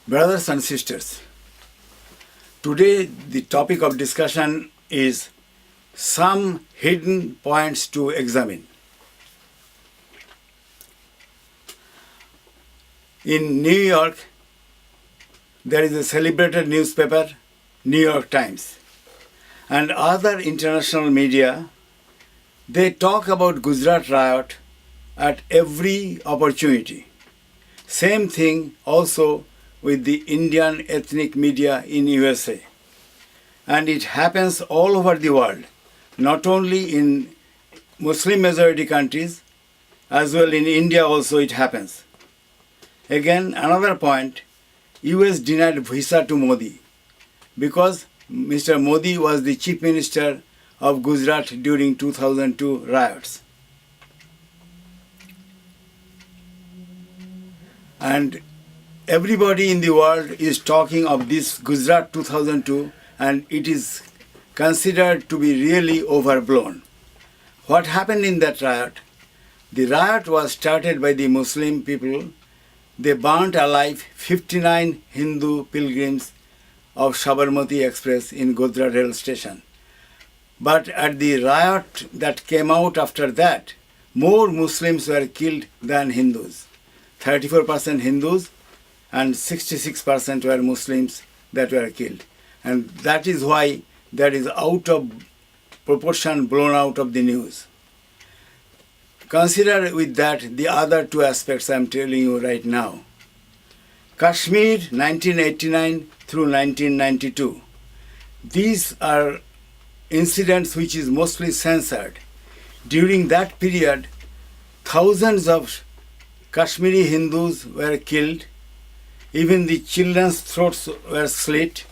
Brothers and sisters, today the topic of discussion is some hidden points to examine. In New York, there is a celebrated newspaper, New York Times, and other international media. They talk about Gujarat riot at every opportunity. Same thing also with the Indian ethnic media in USA. And it happens all over the world, not only in Muslim majority countries, as well in India also it happens. Again, another point, US denied visa to Modi because Mr. Modi was the chief minister of Gujarat during 2002 riots. And everybody in the world is talking of this Gujarat 2002, and it is considered to be really overblown. What happened in that riot? The riot was started by the Muslim people. They burnt alive 59 Hindu pilgrims of Sabarmati Express in Godhra rail station. But at the riot that came out after that, more Muslims were killed than Hindus. 34% Hindus and 66% were Muslims that were killed. And that is why that is out of proportion, blown out of the news. Consider with that the other two aspects I am telling you right now. Kashmir 1989 through 1992. These are incidents which is mostly censored. During that period, thousands of Kashmiri Hindus were killed. Even the children's throats were slit.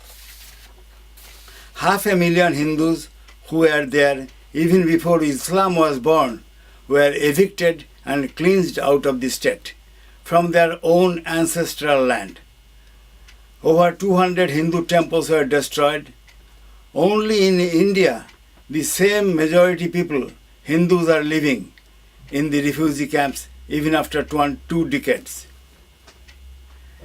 500,000 Hindus who were there even before Islam was born were evicted and cleansed out of the state from their own ancestral land. Over 200 Hindu temples were destroyed. Only in India, the same majority people, Hindus, are living in the refugee camps even after 2 decades.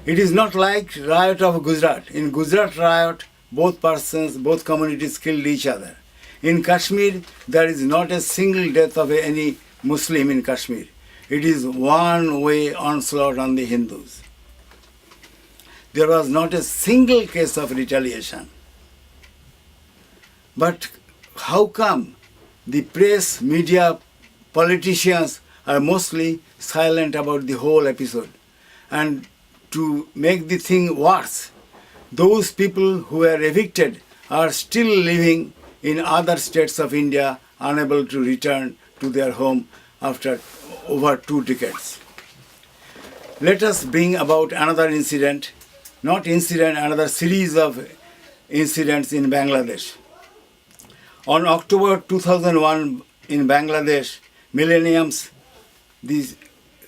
It is not like riot of Gujarat. In Gujarat riot, both communities killed each other. In Kashmir, there is not a single death of any Muslim in Kashmir. It is one-way onslaught on the Hindus. There was not a single case of retaliation. But how come the press, media, politicians are mostly silent about the whole episode? And to make the thing worse, those people who were evicted are still living in other states of India, unable to return to their home after over 2 decades. Let us bring about another incident, another series of incidents in Bangladesh. On October 2001 in Bangladesh, millenniums, these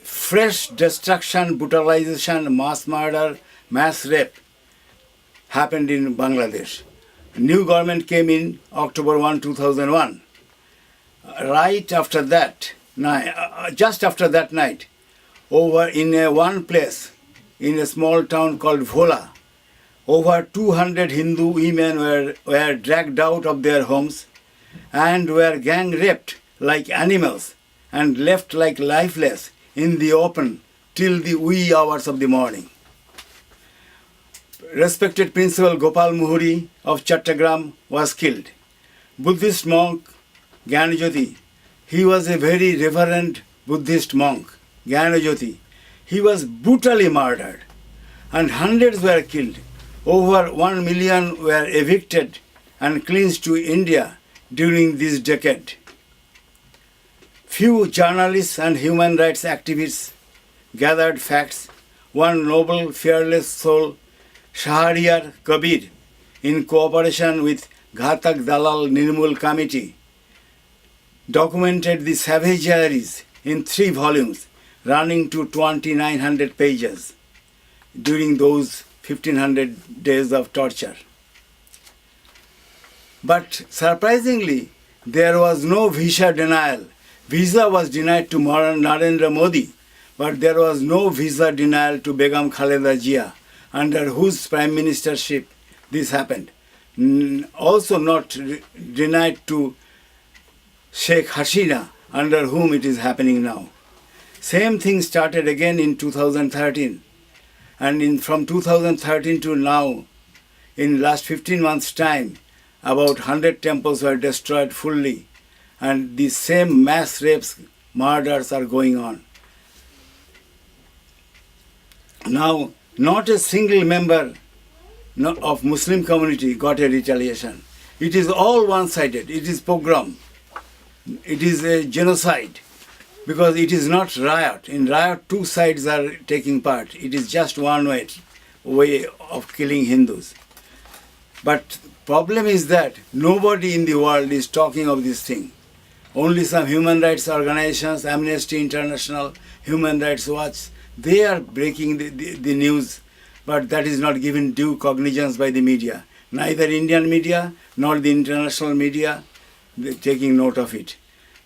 fresh destruction, brutalization, mass murder, mass rape happened in Bangladesh. New government came in October 1, 2001. Right after that, just after that night, over in one place, in a small town called Vola, over 200 Hindu women were dragged out of their homes and were gang raped like animals and left like lifeless in the open till the wee hours of the morning. Respected Principal Gopal Muhuri of Chattogram was killed. Buddhist monk Gyanajyoti, he was a very reverend Buddhist monk, Gyanajyoti. He was brutally murdered and hundreds were killed. Over 1 million were evicted and cleansed to India during this decade. Few journalists and human rights activists gathered facts. One noble, fearless soul, Shahriyar Kabir, in cooperation with Ghatak Dalal Nirmul Committee, documented the savageries in 3 volumes running to 2,900 pages during those 1,500 days of torture. But surprisingly, there was no visa denial. Visa was denied to Narendra Modi, but there was no visa denial to Begum Khaleda Jia, under whose prime ministership this happened. Also not denied to Sheikh Hasina, under whom it is happening now. Same thing started again in 2013. And from 2013 to now, in last 15 months' time, about 100 temples were destroyed fully. And the same mass rapes, murders are going on. Now, not a single member of Muslim community got a retaliation. It is all one-sided. It is pogrom. It is a genocide. Because it is not riot. In riot, two sides are taking part. It is just one way of killing Hindus. But problem is that nobody in the world is talking of this thing. Only some human rights organizations, Amnesty International, Human Rights Watch, they are breaking the news, but that is not given due cognizance by the media. Neither Indian media nor the international media taking note of it.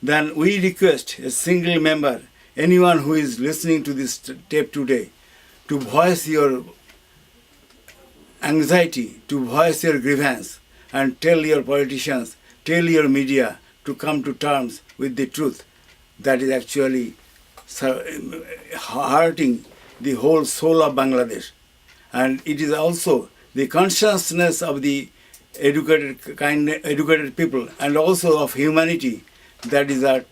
Then we request a single member, anyone who is listening to this tape today, to voice your anxiety, to voice your grievance, and tell your politicians, tell your media to come to terms with the truth that is actually hurting the whole soul of Bangladesh. And it is also the consciousness of the educated people and also of humanity that is at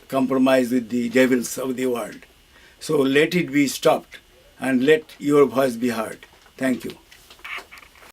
compromise with the devils of the world. So let it be stopped and let your voice be heard. Thank you.